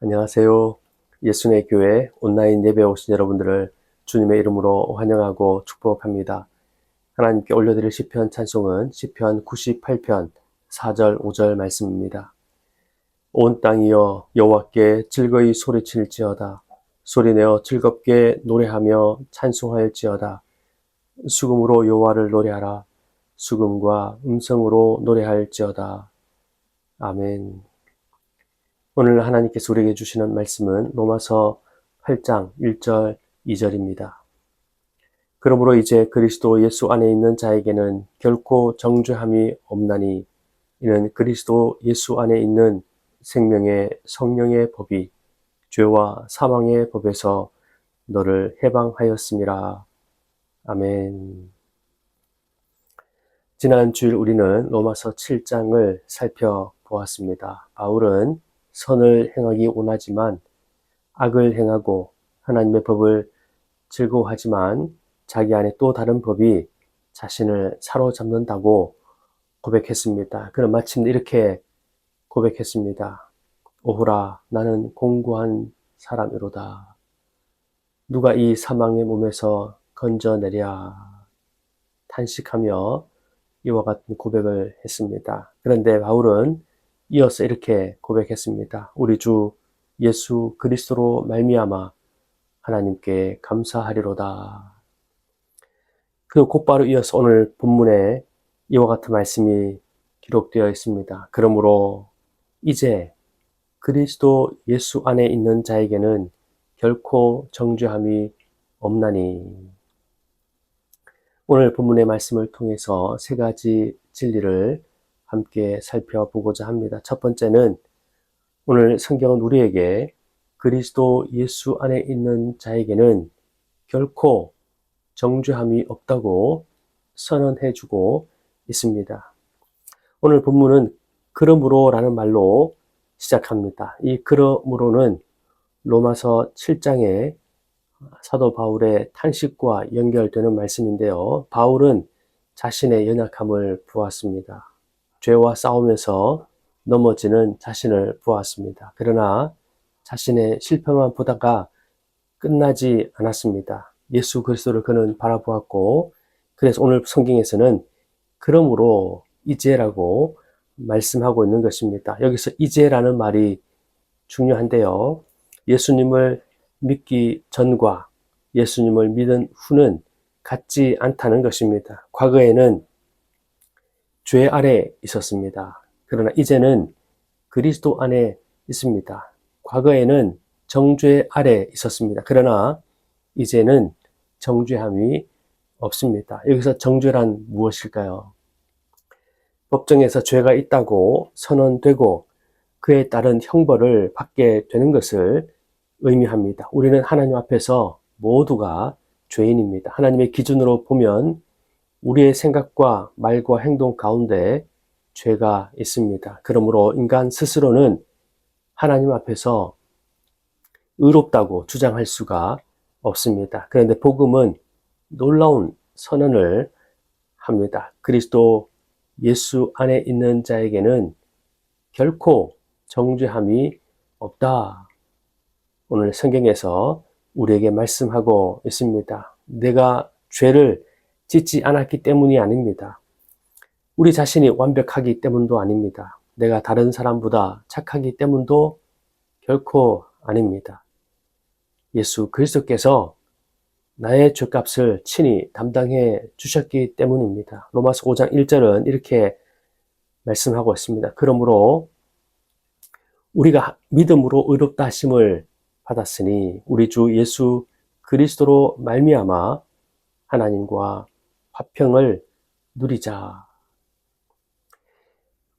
안녕하세요. 예수의 교회 온라인 예배에 오신 여러분들을 주님의 이름으로 환영하고 축복합니다. 하나님께 올려드릴 시편 찬송은 시편 98편 4절 5절 말씀입니다. 온 땅이여 여호와께 즐거이 소리칠지어다. 소리내어 즐겁게 노래하며 찬송할지어다. 수금으로 여호와를 노래하라. 수금과 음성으로 노래할지어다. 아멘. 오늘 하나님께서 우리에게 주시는 말씀은 로마서 8장 1절 2절입니다. 그러므로 이제 그리스도 예수 안에 있는 자에게는 결코 정죄함이 없나니 이는 그리스도 예수 안에 있는 생명의 성령의 법이 죄와 사망의 법에서 너를 해방하였음이라. 아멘. 지난 주일 우리는 로마서 7장을 살펴보았습니다. 바울은 선을 행하기 원하지만 악을 행하고 하나님의 법을 즐거워하지만 자기 안에 또 다른 법이 자신을 사로잡는다고 고백했습니다. 그는 마침내 이렇게 고백했습니다. 오호라, 나는 공고한 사람이로다. 누가 이 사망의 몸에서 건져내랴. 탄식하며 이와 같은 고백을 했습니다. 그런데 바울은 이어서 이렇게 고백했습니다. 우리 주 예수 그리스도로 말미암아 하나님께 감사하리로다. 그 곧바로 이어서 오늘 본문에 이와 같은 말씀이 기록되어 있습니다. 그러므로 이제 그리스도 예수 안에 있는 자에게는 결코 정죄함이 없나니. 오늘 본문의 말씀을 통해서 세 가지 진리를 함께 살펴보고자 합니다. 첫 번째는 오늘 성경은 우리에게 그리스도 예수 안에 있는 자에게는 결코 정죄함이 없다고 선언해주고 있습니다. 오늘 본문은 그러므로 라는 말로 시작합니다. 이 그러므로는 로마서 7장의 사도 바울의 탄식과 연결되는 말씀인데요. 바울은 자신의 연약함을 보았습니다. 죄와 싸우면서 넘어지는 자신을 보았습니다. 그러나 자신의 실패만 보다가 끝나지 않았습니다. 예수 그리스도를 그는 바라보았고, 그래서 오늘 성경에서는 그러므로 이제라고 말씀하고 있는 것입니다. 여기서 이제라는 말이 중요한데요. 예수님을 믿기 전과 예수님을 믿은 후는 같지 않다는 것입니다. 과거에는 죄 아래 있었습니다. 그러나 이제는 그리스도 안에 있습니다. 과거에는 정죄 아래 있었습니다. 그러나 이제는 정죄함이 없습니다. 여기서 정죄란 무엇일까요? 법정에서 죄가 있다고 선언되고 그에 따른 형벌을 받게 되는 것을 의미합니다. 우리는 하나님 앞에서 모두가 죄인입니다. 하나님의 기준으로 보면 우리의 생각과 말과 행동 가운데 죄가 있습니다. 그러므로 인간 스스로는 하나님 앞에서 의롭다고 주장할 수가 없습니다. 그런데 복음은 놀라운 선언을 합니다. 그리스도 예수 안에 있는 자에게는 결코 정죄함이 없다. 오늘 성경에서 우리에게 말씀하고 있습니다. 내가 죄를 짓지 않았기 때문이 아닙니다. 우리 자신이 완벽하기 때문도 아닙니다. 내가 다른 사람보다 착하기 때문도 결코 아닙니다. 예수 그리스도께서 나의 죄값을 친히 담당해 주셨기 때문입니다. 로마서 5장 1절은 이렇게 말씀하고 있습니다. 그러므로 우리가 믿음으로 의롭다 하심을 받았으니 우리 주 예수 그리스도로 말미암아 하나님과 화평을 누리자.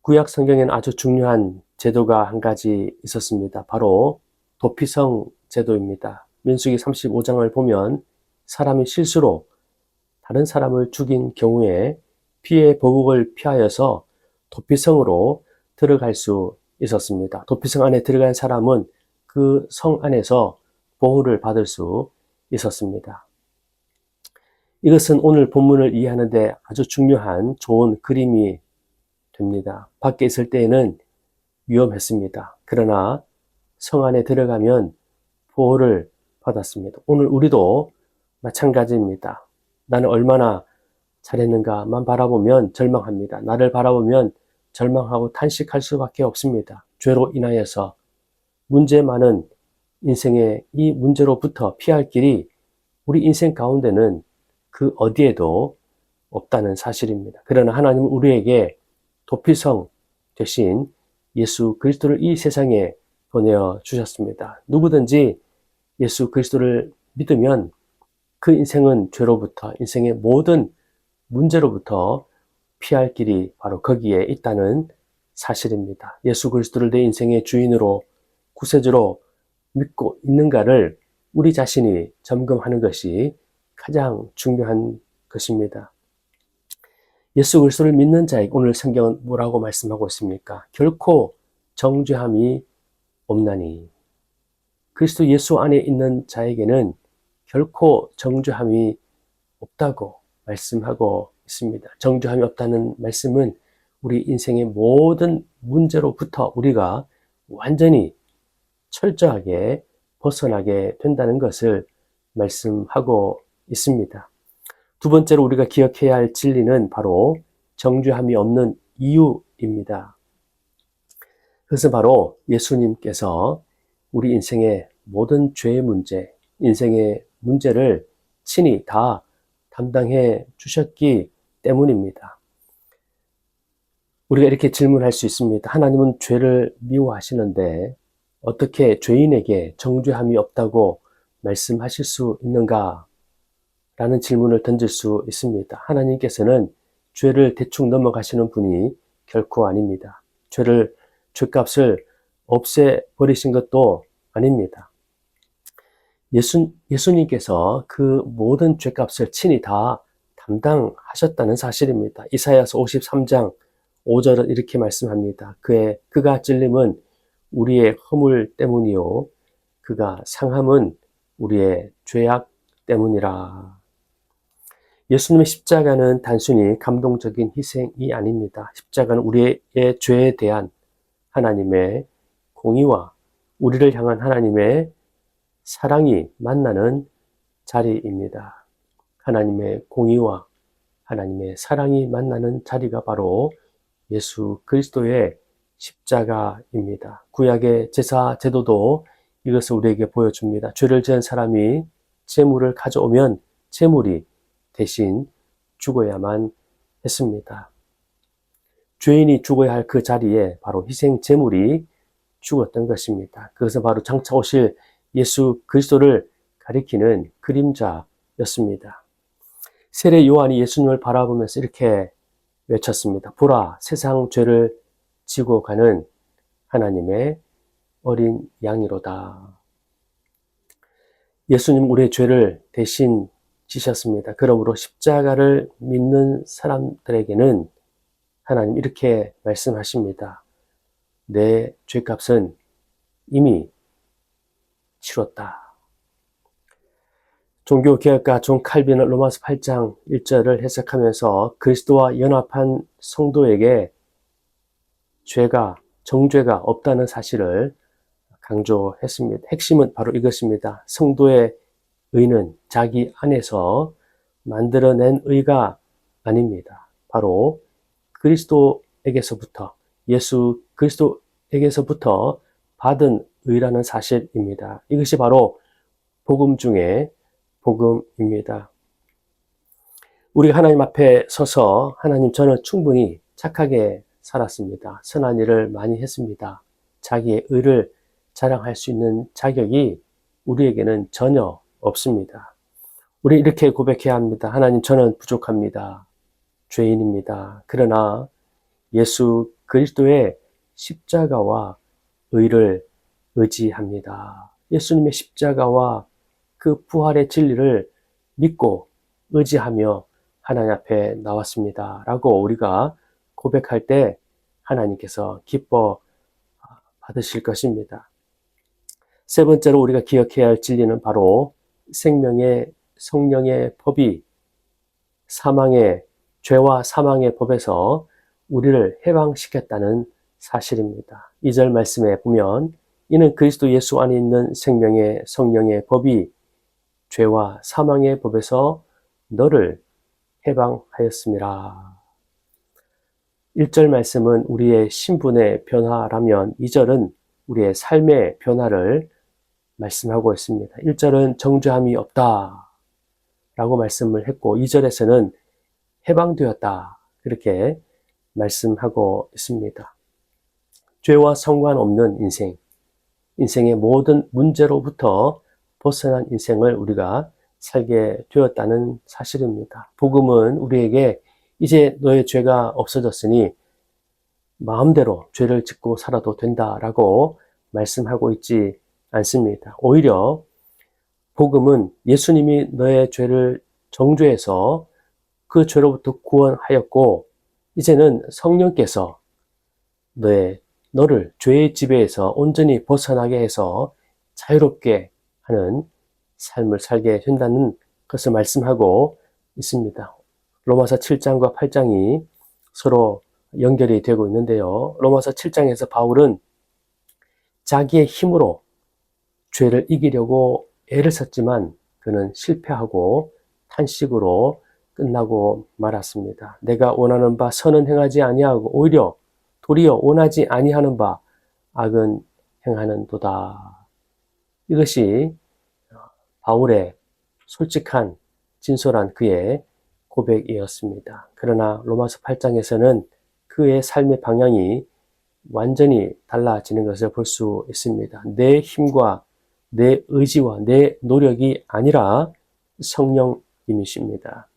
구약 성경에는 아주 중요한 제도가 한 가지 있었습니다. 바로 도피성 제도입니다. 민수기 35장을 보면 사람이 실수로 다른 사람을 죽인 경우에 피해 보복을 피하여서 도피성으로 들어갈 수 있었습니다. 도피성 안에 들어간 사람은 그 성 안에서 보호를 받을 수 있었습니다. 이것은 오늘 본문을 이해하는데 아주 중요한 좋은 그림이 됩니다. 밖에 있을 때에는 위험했습니다. 그러나 성 안에 들어가면 보호를 받았습니다. 오늘 우리도 마찬가지입니다. 나는 얼마나 잘했는가만 바라보면 절망합니다. 나를 바라보면 절망하고 탄식할 수밖에 없습니다. 죄로 인하여서 문제 많은 인생의 이 문제로부터 피할 길이 우리 인생 가운데는 그 어디에도 없다는 사실입니다. 그러나 하나님은 우리에게 도피성 대신 예수 그리스도를 이 세상에 보내어 주셨습니다. 누구든지 예수 그리스도를 믿으면 그 인생은 죄로부터, 인생의 모든 문제로부터 피할 길이 바로 거기에 있다는 사실입니다. 예수 그리스도를 내 인생의 주인으로, 구세주로 믿고 있는가를 우리 자신이 점검하는 것이 가장 중요한 것입니다. 예수 그리스도를 믿는 자에게 오늘 성경은 뭐라고 말씀하고 있습니까? 결코 정죄함이 없나니. 그리스도 예수 안에 있는 자에게는 결코 정죄함이 없다고 말씀하고 있습니다. 정죄함이 없다는 말씀은 우리 인생의 모든 문제로부터 우리가 완전히 철저하게 벗어나게 된다는 것을 말씀하고 있습니다. 두 번째로 우리가 기억해야 할 진리는 바로 정죄함이 없는 이유입니다. 그것은 바로 예수님께서 우리 인생의 모든 죄의 문제, 인생의 문제를 친히 다 담당해 주셨기 때문입니다. 우리가 이렇게 질문할 수 있습니다. 하나님은 죄를 미워하시는데 어떻게 죄인에게 정죄함이 없다고 말씀하실 수 있는가? 라는 질문을 던질 수 있습니다. 하나님께서는 죄를 대충 넘어가시는 분이 결코 아닙니다. 죄값을 없애버리신 것도 아닙니다. 예수님께서 그 모든 죄값을 친히 다 담당하셨다는 사실입니다. 이사야서 53장 5절은 이렇게 말씀합니다. 그가 찔림은 우리의 허물 때문이요 그가 상함은 우리의 죄악 때문이라. 예수님의 십자가는 단순히 감동적인 희생이 아닙니다. 십자가는 우리의 죄에 대한 하나님의 공의와 우리를 향한 하나님의 사랑이 만나는 자리입니다. 하나님의 공의와 하나님의 사랑이 만나는 자리가 바로 예수 그리스도의 십자가입니다. 구약의 제사 제도도 이것을 우리에게 보여줍니다. 죄를 지은 사람이 제물을 가져오면 제물이 대신 죽어야만 했습니다. 죄인이 죽어야 할 그 자리에 바로 희생 제물이 죽었던 것입니다. 그것은 바로 장차 오실 예수 그리스도를 가리키는 그림자였습니다. 세례 요한이 예수님을 바라보면서 이렇게 외쳤습니다. 보라, 세상 죄를 지고 가는 하나님의 어린 양이로다. 예수님 우리의 죄를 대신 지셨습니다. 그러므로 십자가를 믿는 사람들에게는 하나님 이렇게 말씀하십니다. 내 죄값은 이미 치렀다. 종교개혁가 존 칼빈은 로마서 8장 1절을 해석하면서 그리스도와 연합한 성도에게 정죄가 없다는 사실을 강조했습니다. 핵심은 바로 이것입니다. 성도의 의는 자기 안에서 만들어낸 의가 아닙니다. 바로 그리스도에게서부터, 예수 그리스도에게서부터 받은 의라는 사실입니다. 이것이 바로 복음 중에 복음입니다. 우리가 하나님 앞에 서서 하나님 저는 충분히 착하게 살았습니다. 선한 일을 많이 했습니다. 자기의 의를 자랑할 수 있는 자격이 우리에게는 전혀 없습니다. 우리 이렇게 고백해야 합니다. 하나님 저는 부족합니다. 죄인입니다. 그러나 예수 그리스도의 십자가와 의를 의지합니다. 예수님의 십자가와 그 부활의 진리를 믿고 의지하며 하나님 앞에 나왔습니다. 라고 우리가 고백할 때 하나님께서 기뻐 받으실 것입니다. 세 번째로 우리가 기억해야 할 진리는 바로 생명의 성령의 법이 죄와 사망의 법에서 우리를 해방시켰다는 사실입니다. 2절 말씀에 보면 이는 그리스도 예수 안에 있는 생명의 성령의 법이 죄와 사망의 법에서 너를 해방하였음이라. 1절 말씀은 우리의 신분의 변화라면 2절은 우리의 삶의 변화를 말씀하고 있습니다. 1절은 정죄함이 없다 라고 말씀을 했고 2절에서는 해방되었다 이렇게 말씀하고 있습니다. 죄와 상관없는 인생, 인생의 모든 문제로부터 벗어난 인생을 우리가 살게 되었다는 사실입니다. 복음은 우리에게 이제 너의 죄가 없어졌으니 마음대로 죄를 짓고 살아도 된다라고 말씀하고 있지 않습니다. 오히려 복음은 예수님이 너의 죄를 정죄해서 그 죄로부터 구원하였고 이제는 성령께서 너를 죄의 지배에서 온전히 벗어나게 해서 자유롭게 하는 삶을 살게 된다는 것을 말씀하고 있습니다. 로마서 7장과 8장이 서로 연결이 되고 있는데요. 로마서 7장에서 바울은 자기의 힘으로 죄를 이기려고 애를 썼지만 그는 실패하고 탄식으로 끝나고 말았습니다. 내가 원하는 바 선은 행하지 아니하고 오히려 도리어 원하지 아니하는 바 악은 행하는도다. 이것이 바울의 솔직한 진솔한 그의 고백이었습니다. 그러나 로마서 8장에서는 그의 삶의 방향이 완전히 달라지는 것을 볼 수 있습니다. 내 힘과 내 의지와 내 노력이 아니라 성령님이십니다.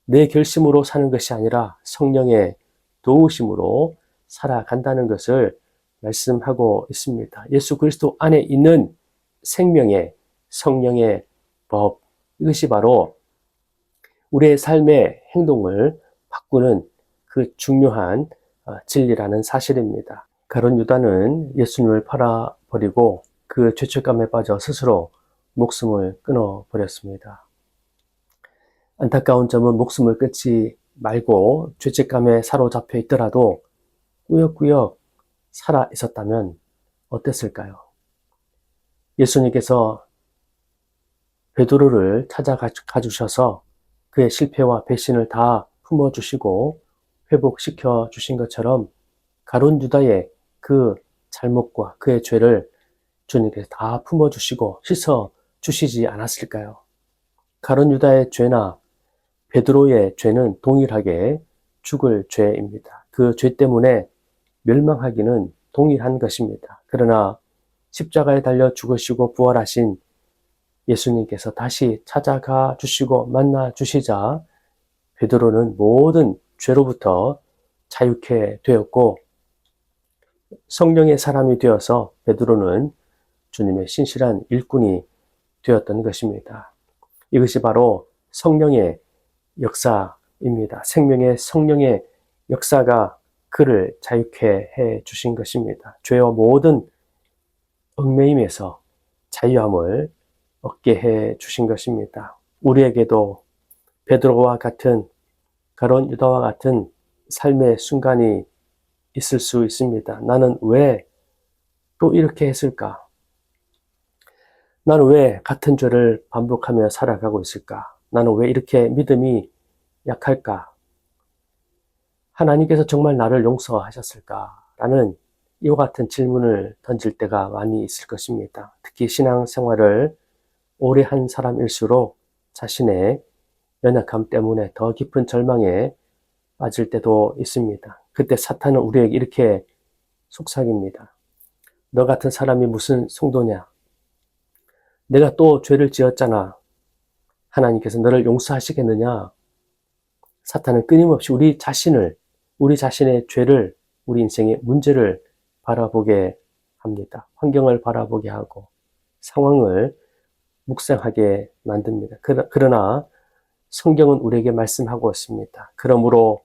내 결심으로 사는 것이 아니라 성령의 도우심으로 살아간다는 것을 말씀하고 있습니다. 예수 그리스도 안에 있는 생명의 성령의 법, 이것이 바로 우리의 삶의 행동을 바꾸는 그 중요한 진리라는 사실입니다. 가룟 유다는 예수님을 팔아버리고 그 죄책감에 빠져 스스로 목숨을 끊어버렸습니다. 안타까운 점은 목숨을 끊지 말고 죄책감에 사로잡혀 있더라도 꾸역꾸역 살아 있었다면 어땠을까요? 예수님께서 베드로를 찾아가 주셔서 그의 실패와 배신을 다 품어주시고 회복시켜 주신 것처럼 가룟 유다의 그 잘못과 그의 죄를 주님께서 다 품어주시고 씻어주시지 않았을까요? 가룟 유다의 죄나 베드로의 죄는 동일하게 죽을 죄입니다. 그 죄 때문에 멸망하기는 동일한 것입니다. 그러나 십자가에 달려 죽으시고 부활하신 예수님께서 다시 찾아가 주시고 만나 주시자 베드로는 모든 죄로부터 자유케 되었고 성령의 사람이 되어서 베드로는 주님의 신실한 일꾼이 되었던 것입니다. 이것이 바로 성령의 역사입니다. 생명의 성령의 역사가 그를 자유케 해 주신 것입니다. 죄와 모든 얽매임에서 자유함을 얻게 해 주신 것입니다. 우리에게도 베드로와 같은 가룟 유다와 같은 삶의 순간이 있을 수 있습니다. 나는 왜 또 이렇게 했을까? 나는 왜 같은 죄를 반복하며 살아가고 있을까? 나는 왜 이렇게 믿음이 약할까? 하나님께서 정말 나를 용서하셨을까? 라는 이와 같은 질문을 던질 때가 많이 있을 것입니다. 특히 신앙생활을 오래 한 사람일수록 자신의 연약함 때문에 더 깊은 절망에 빠질 때도 있습니다. 그때 사탄은 우리에게 이렇게 속삭입니다. 너 같은 사람이 무슨 성도냐? 내가 또 죄를 지었잖아. 하나님께서 너를 용서하시겠느냐? 사탄은 끊임없이 우리 자신의 죄를, 우리 인생의 문제를 바라보게 합니다. 환경을 바라보게 하고 상황을 묵상하게 만듭니다. 그러나 성경은 우리에게 말씀하고 있습니다. 그러므로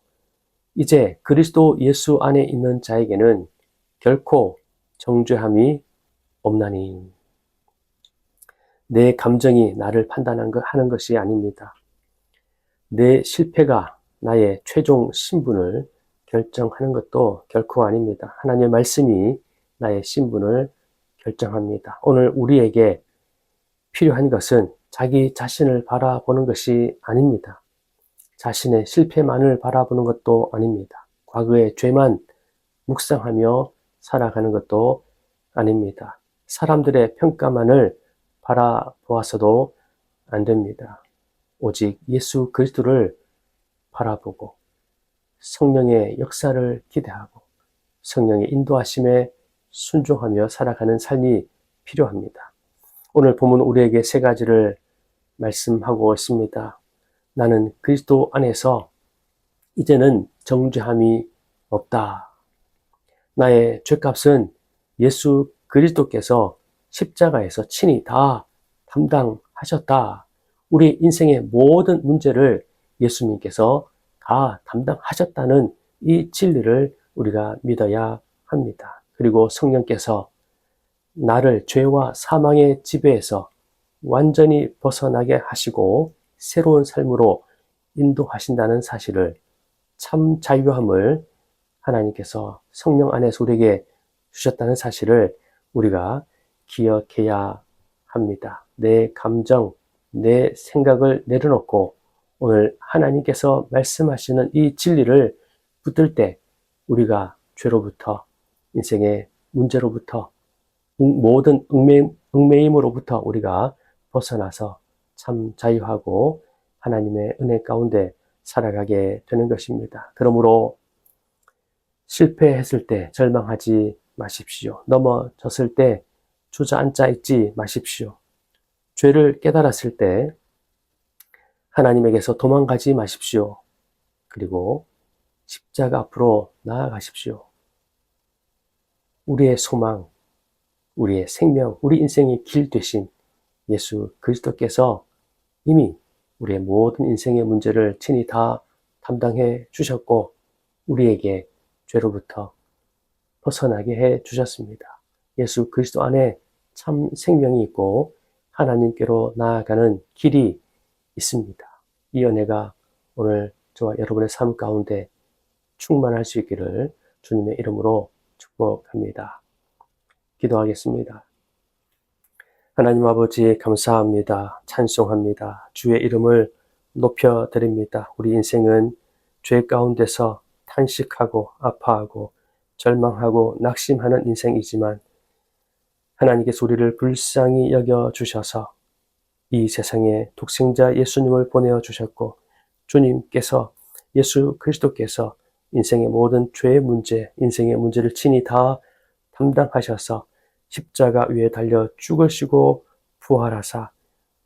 이제 그리스도 예수 안에 있는 자에게는 결코 정죄함이 없나니. 내 감정이 나를 판단하는 것이 아닙니다. 내 실패가 나의 최종 신분을 결정하는 것도 결코 아닙니다. 하나님의 말씀이 나의 신분을 결정합니다. 오늘 우리에게 필요한 것은 자기 자신을 바라보는 것이 아닙니다. 자신의 실패만을 바라보는 것도 아닙니다. 과거의 죄만 묵상하며 살아가는 것도 아닙니다. 사람들의 평가만을 바라보아서도 안 됩니다. 오직 예수 그리스도를 바라보고 성령의 역사를 기대하고 성령의 인도하심에 순종하며 살아가는 삶이 필요합니다. 오늘 본문 우리에게 세 가지를 말씀하고 있습니다. 나는 그리스도 안에서 이제는 정죄함이 없다. 나의 죄값은 예수 그리스도께서 십자가에서 친히 다 담당하셨다. 우리 인생의 모든 문제를 예수님께서 다 담당하셨다는 이 진리를 우리가 믿어야 합니다. 그리고 성령께서 나를 죄와 사망의 지배에서 완전히 벗어나게 하시고 새로운 삶으로 인도하신다는 사실을, 참 자유함을 하나님께서 성령 안에서 우리에게 주셨다는 사실을 우리가 기억해야 합니다. 내 감정, 내 생각을 내려놓고 오늘 하나님께서 말씀하시는 이 진리를 붙들 때 우리가 죄로부터, 인생의 문제로부터, 모든 얽매임으로부터 우리가 벗어나서 참 자유하고 하나님의 은혜 가운데 살아가게 되는 것입니다. 그러므로 실패했을 때 절망하지 마십시오. 넘어졌을 때 주저앉아 있지 마십시오. 죄를 깨달았을 때 하나님에게서 도망가지 마십시오. 그리고 십자가 앞으로 나아가십시오. 우리의 소망, 우리의 생명, 우리 인생의 길 되신 예수 그리스도께서 이미 우리의 모든 인생의 문제를 친히 다 담당해 주셨고 우리에게 죄로부터 벗어나게 해 주셨습니다. 예수 그리스도 안에 참 생명이 있고 하나님께로 나아가는 길이 있습니다. 이 은혜가 오늘 저와 여러분의 삶 가운데 충만할 수 있기를 주님의 이름으로 축복합니다. 기도하겠습니다. 하나님 아버지 감사합니다. 찬송합니다. 주의 이름을 높여드립니다. 우리 인생은 죄 가운데서 탄식하고 아파하고 절망하고 낙심하는 인생이지만 하나님께서 우리를 불쌍히 여겨주셔서 이 세상에 독생자 예수님을 보내어 주셨고 주님께서 예수 그리스도께서 인생의 모든 죄의 문제, 인생의 문제를 친히 다 담당하셔서 십자가 위에 달려 죽으시고 부활하사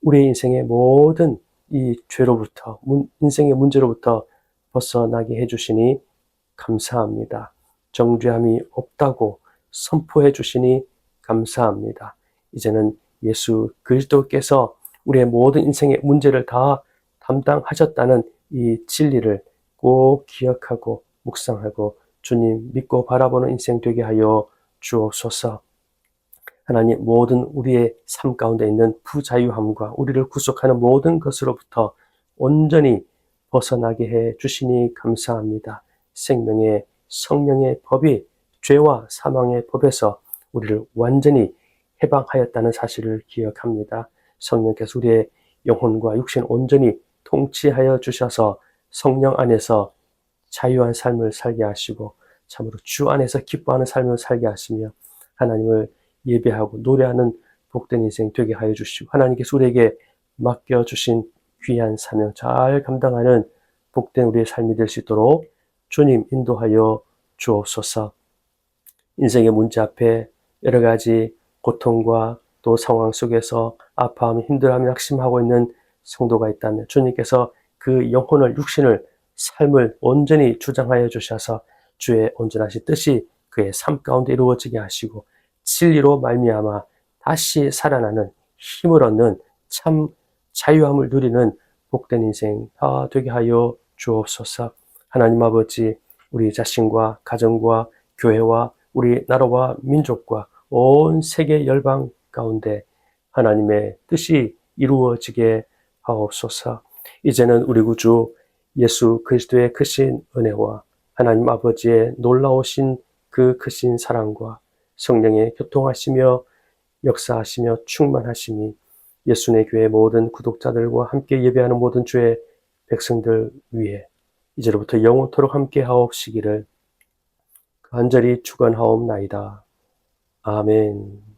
우리 인생의 모든 이 죄로부터, 인생의 문제로부터 벗어나게 해주시니 감사합니다. 정죄함이 없다고 선포해 주시니 감사합니다. 이제는 예수 그리스도께서 우리의 모든 인생의 문제를 다 담당하셨다는 이 진리를 꼭 기억하고 묵상하고 주님 믿고 바라보는 인생 되게 하여 주옵소서. 하나님, 모든 우리의 삶 가운데 있는 부자유함과 우리를 구속하는 모든 것으로부터 온전히 벗어나게 해 주시니 감사합니다. 생명의 성령의 법이 죄와 사망의 법에서 우리를 완전히 해방하였다는 사실을 기억합니다. 성령께서 우리의 영혼과 육신 온전히 통치하여 주셔서 성령 안에서 자유한 삶을 살게 하시고 참으로 주 안에서 기뻐하는 삶을 살게 하시며 하나님을 예배하고 노래하는 복된 인생 되게 하여 주시고 하나님께서 우리에게 맡겨주신 귀한 사명 잘 감당하는 복된 우리의 삶이 될 수 있도록 주님 인도하여 주옵소서. 인생의 문제 앞에 여러 가지 고통과 또 상황 속에서 아파하며 힘들어하며 낙심하고 있는 성도가 있다면 주님께서 그 영혼을 육신을 삶을 온전히 주장하여 주셔서 주의 온전하신 뜻이 그의 삶 가운데 이루어지게 하시고 진리로 말미암아 다시 살아나는 힘을 얻는 참 자유함을 누리는 복된 인생 다 되게 하여 주옵소서. 하나님 아버지, 우리 자신과 가정과 교회와 우리 나라와 민족과 온 세계 열방 가운데 하나님의 뜻이 이루어지게 하옵소서. 이제는 우리 구주 예수 그리스도의 크신 은혜와 하나님 아버지의 놀라우신 그 크신 사랑과 성령의 교통하시며 역사하시며 충만하심이 예수의 교회 모든 구독자들과 함께 예배하는 모든 주의 백성들 위해 이제로부터 영원토록 함께 하옵시기를 간절히 축원하옵나이다. 아멘.